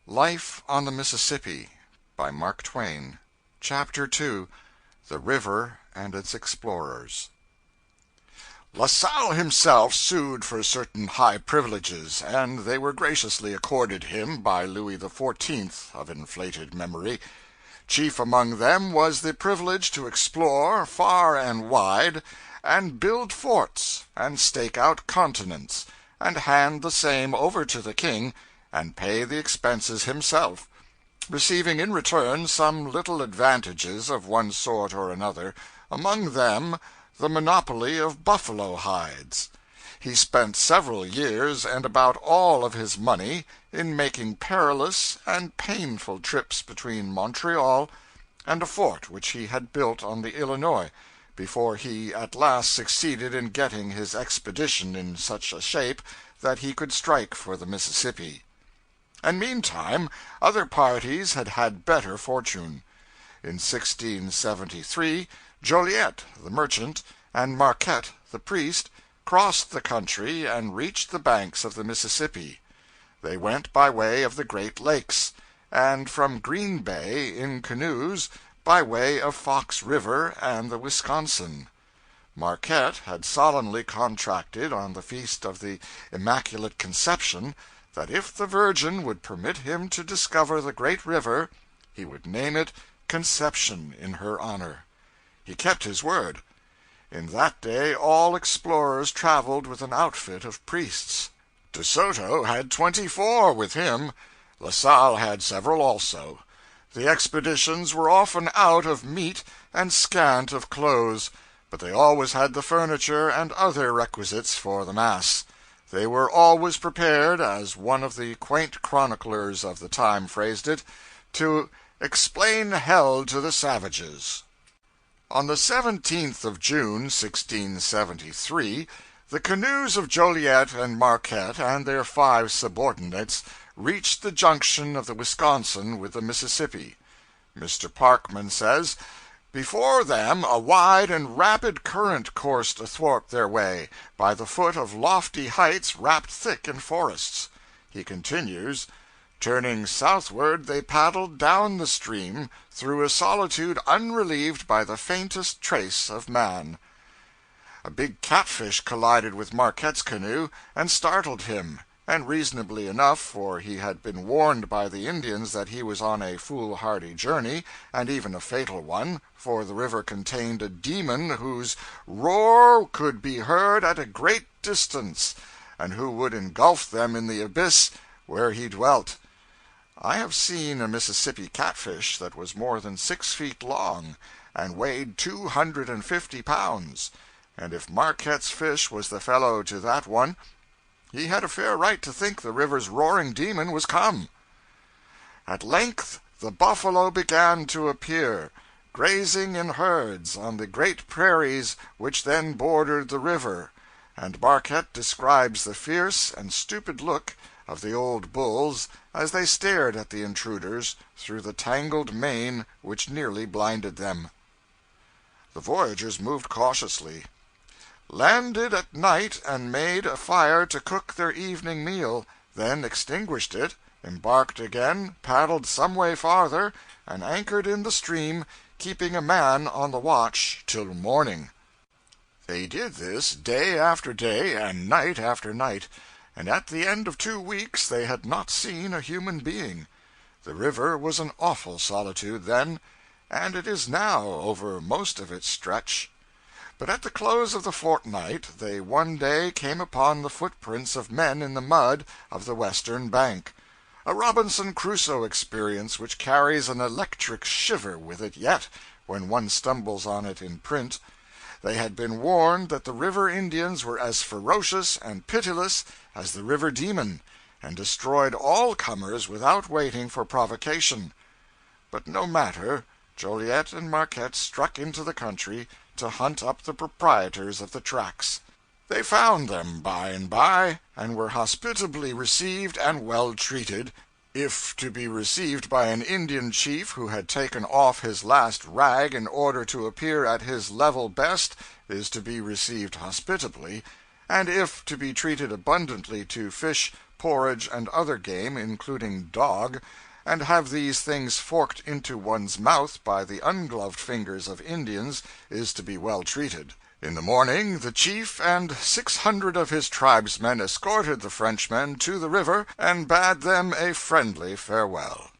Life on the Mississippi by Mark Twain. Chapter 2 The River and Its Explorers. La Salle himself sued for certain high privileges, and they were graciously accorded him by Louis XIV of inflated memory. Chief among them was the privilege to explore far and wide, and build forts, and stake out continents, and hand the same over to the king, and pay the expenses himself, receiving in return some little advantages of one sort or another, among them the monopoly of buffalo hides. He spent several years and about all of his money in making perilous and painful trips between Montreal and a fort which he had built on the Illinois, before he at last succeeded in getting his expedition in such a shape that he could strike for the Mississippi. And meantime other parties had had better fortune. In 1673, Joliet the merchant and Marquette the priest crossed the country and reached the banks of the Mississippi. They went by way of the Great Lakes, and from Green Bay in canoes by way of Fox River and the Wisconsin. Marquette had solemnly contracted on the feast of the Immaculate Conception that if the Virgin would permit him to discover the great river, he would name it Conception in her honor. He kept his word. In that day all explorers traveled with an outfit of priests. De Soto had 24 with him. La Salle had several also. The expeditions were often out of meat and scant of clothes, but they always had the furniture and other requisites for the Mass. They were always prepared, as one of the quaint chroniclers of the time phrased it, to explain hell to the savages. On the 17th of June, 1673, the canoes of Joliet and Marquette and their 5 subordinates reached the junction of the Wisconsin with the Mississippi. Mr. Parkman says, "Before them a wide and rapid current coursed athwart their way, by the foot of lofty heights wrapped thick in forests." He continues, "Turning southward they paddled down the stream, through a solitude unrelieved by the faintest trace of man. A big catfish collided with Marquette's canoe and startled him, and reasonably enough, for he had been warned by the Indians that he was on a foolhardy journey, and even a fatal one, for the river contained a demon whose roar could be heard at a great distance, and who would engulf them in the abyss where he dwelt. I have seen a Mississippi catfish that was more than 6 feet long, and weighed 250 pounds, and if Marquette's fish was the fellow to that one, he had a fair right to think the river's roaring demon was come. At length the buffalo began to appear, grazing in herds on the great prairies which then bordered the river, and Marquette describes the fierce and stupid look of the old bulls as they stared at the intruders through the tangled mane which nearly blinded them." The voyagers moved cautiously. "Landed at night and made a fire to cook their evening meal, then extinguished it, embarked again, paddled some way farther, and anchored in the stream, keeping a man on the watch till morning." They did this day after day and night after night, and at the end of 2 weeks they had not seen a human being. The river was an awful solitude then, and it is now over most of its stretch. But at the close of the fortnight they one day came upon the footprints of men in the mud of the western bank, a Robinson Crusoe experience which carries an electric shiver with it yet when one stumbles on it in print. They had been warned that the river Indians were as ferocious and pitiless as the river demon, and destroyed all comers without waiting for provocation. But no matter, Joliet and Marquette struck into the country to hunt up the proprietors of the tracks. They found them by and by, and were hospitably received and well treated, if to be received by an Indian chief who had taken off his last rag in order to appear at his level best is to be received hospitably, and if to be treated abundantly to fish, porridge, and other game, including dog, and have these things forked into one's mouth by the ungloved fingers of Indians, is to be well treated. In the morning the chief and 600 of his tribesmen escorted the Frenchmen to the river and bade them a friendly farewell.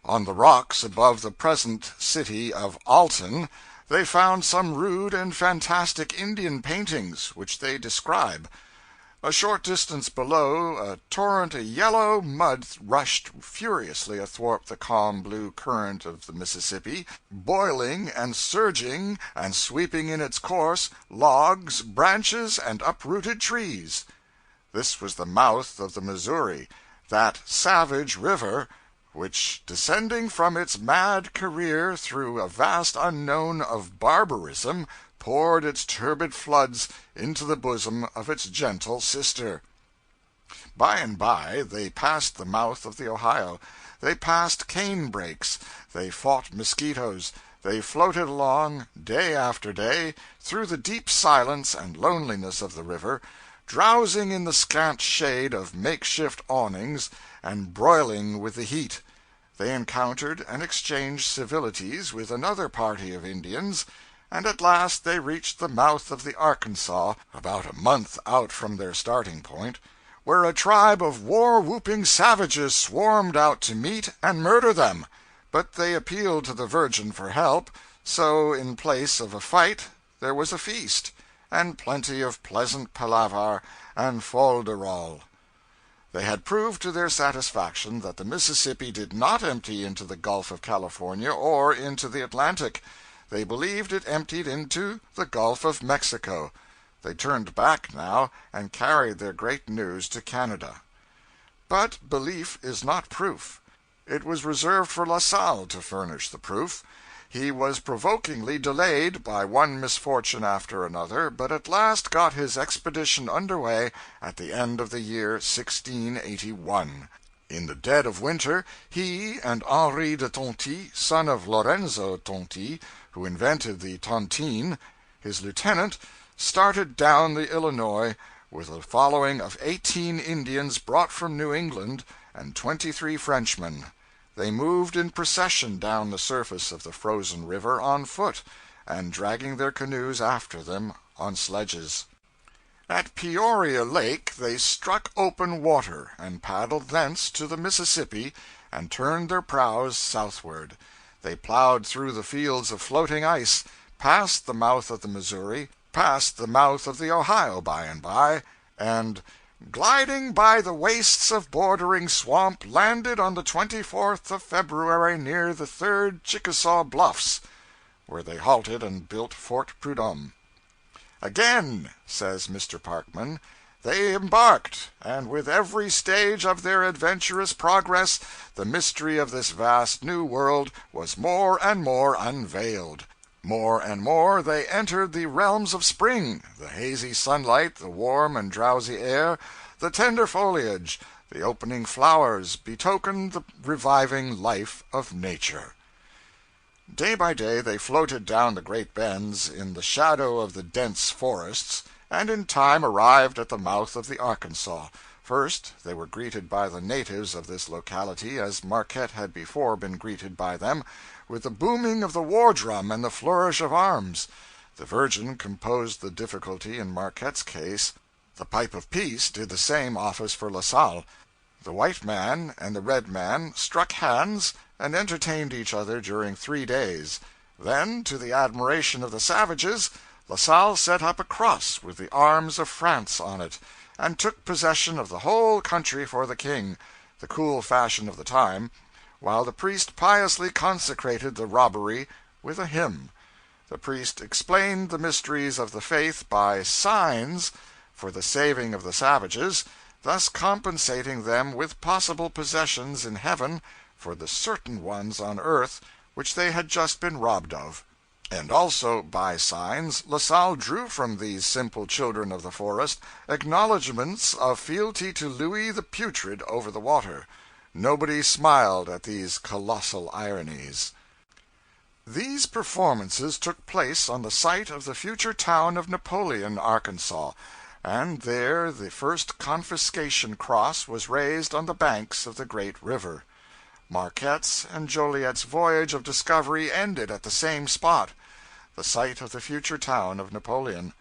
On the rocks above the present city of Alton they found some rude and fantastic Indian paintings, which they describe. A short distance below, a torrent of yellow mud rushed furiously athwart the calm blue current of the Mississippi, boiling and surging and sweeping in its course logs, branches, and uprooted trees. This was the mouth of the Missouri, that savage river which, descending from its mad career through a vast unknown of barbarism, poured its turbid floods into the bosom of its gentle sister. By and by they passed the mouth of the Ohio. They passed cane brakes. They fought mosquitoes. They floated along, day after day, through the deep silence and loneliness of the river, drowsing in the scant shade of makeshift awnings, and broiling with the heat. They encountered and exchanged civilities with another party of Indians, and at last they reached the mouth of the Arkansas, about a month out from their starting point, where a tribe of war-whooping savages swarmed out to meet and murder them. But they appealed to the Virgin for help, so in place of a fight there was a feast, and plenty of pleasant palaver and fol-de-rol. They had proved to their satisfaction that the Mississippi did not empty into the Gulf of California or into the Atlantic. They believed it emptied into the Gulf of Mexico. They turned back now and carried their great news to Canada. But belief is not proof. It was reserved for La Salle to furnish the proof. He was provokingly delayed by one misfortune after another, but at last got his expedition under way at the end of the year 1681. In the dead of winter, he and Henri de Tonty, son of Lorenzo Tonty, who invented the tontine, his lieutenant, started down the Illinois with a following of 18 Indians brought from New England and 23 Frenchmen. They moved in procession down the surface of the frozen river on foot, and dragging their canoes after them on sledges. At Peoria Lake they struck open water, and paddled thence to the Mississippi, and turned their prows southward. They plowed through the fields of floating ice, past the mouth of the Missouri, past the mouth of the Ohio by and by, and gliding by the wastes of bordering swamp, landed on the 24th of February near the 3rd Chickasaw Bluffs, where they halted and built Fort Prudhomme. Again, says Mr. Parkman, they embarked, and with every stage of their adventurous progress the mystery of this vast new world was more and more unveiled. More and more they entered the realms of spring, the hazy sunlight, the warm and drowsy air, the tender foliage, the opening flowers betokened the reviving life of nature. Day by day they floated down the great bends in the shadow of the dense forests, and in time arrived at the mouth of the Arkansas. First they were greeted by the natives of this locality as Marquette had before been greeted by them, with the booming of the war drum and the flourish of arms. The Virgin composed the difficulty in Marquette's case. The pipe of peace did the same office for La Salle. The white man and the red man struck hands and entertained each other during 3 days. Then, to the admiration of the savages, La Salle set up a cross with the arms of France on it, and took possession of the whole country for the king, the cool fashion of the time, while the priest piously consecrated the robbery with a hymn. The priest explained the mysteries of the faith by signs for the saving of the savages, thus compensating them with possible possessions in heaven for the certain ones on earth which they had just been robbed of. And also by signs La Salle drew from these simple children of the forest acknowledgments of fealty to Louis the Putrid over the water. Nobody smiled at these colossal ironies. These performances took place on the site of the future town of Napoleon, Arkansas, and there the first confiscation cross was raised on the banks of the great river. Marquette's and Joliet's voyage of discovery ended at the same spot, the site of the future town of Napoleon.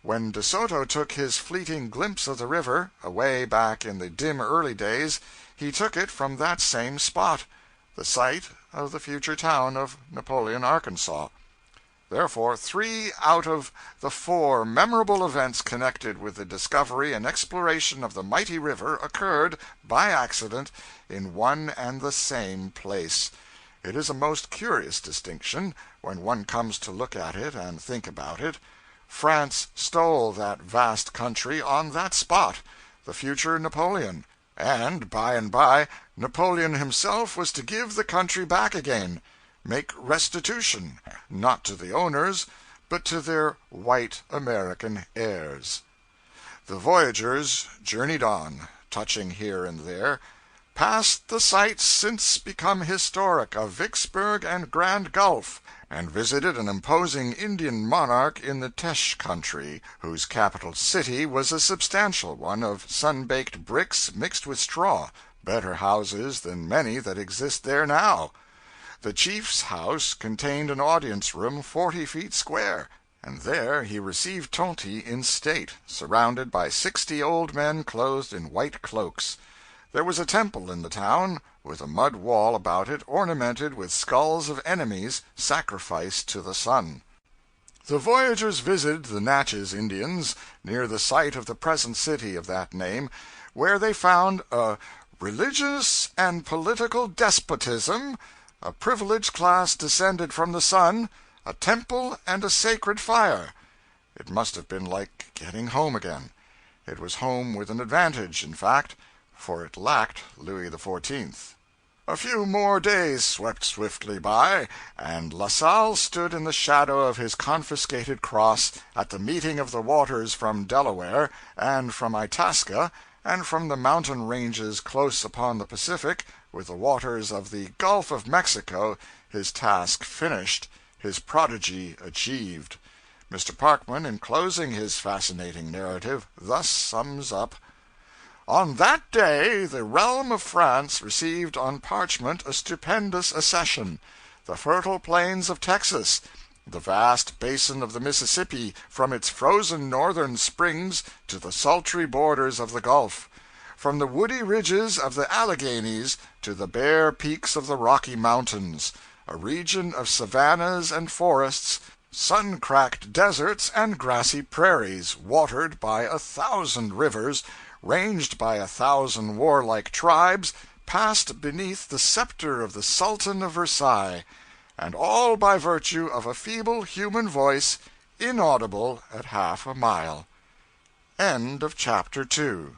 When De Soto took his fleeting glimpse of the river, away back in the dim early days, he took it from that same spot, the site of the future town of Napoleon, Arkansas. Therefore, 3 out of the 4 memorable events connected with the discovery and exploration of the mighty river occurred, by accident, in one and the same place. It is a most curious distinction, when one comes to look at it and think about it. France stole that vast country on that spot, the future Napoleon, and by, Napoleon himself was to give the country back again, make restitution, not to the owners, but to their white American heirs. The voyagers journeyed on, touching here and there, passed the sites since become historic of Vicksburg and Grand Gulf, and visited an imposing Indian monarch in the Teche country, whose capital city was a substantial one of sun-baked bricks mixed with straw, better houses than many that exist there now. The chief's house contained an audience room 40 feet square, and there he received Tonty in state, surrounded by 60 old men clothed in white cloaks. There was a temple in the town, with a mud wall about it ornamented with skulls of enemies sacrificed to the sun. The voyagers visited the Natchez Indians, near the site of the present city of that name, where they found a religious and political despotism, a privileged class descended from the sun, a temple, and a sacred fire. It must have been like getting home again. It was home with an advantage, in fact, for it lacked Louis XIV. A few more days swept swiftly by, and La Salle stood in the shadow of his confiscated cross at the meeting of the waters from Delaware, and from Itasca, and from the mountain ranges close upon the Pacific, with the waters of the Gulf of Mexico, his task finished, his prodigy achieved. Mr. Parkman, in closing his fascinating narrative, thus sums up: On that day the realm of France received on parchment a stupendous accession: the fertile plains of Texas, the vast basin of the Mississippi, from its frozen northern springs to the sultry borders of the Gulf, from the woody ridges of the Alleghanies to the bare peaks of the Rocky Mountains, a region of savannas and forests, sun-cracked deserts and grassy prairies, watered by 1,000 rivers, ranged by 1,000 warlike tribes, passed beneath the scepter of the Sultan of Versailles, and all by virtue of a feeble human voice, inaudible at half a mile. End of chapter 2.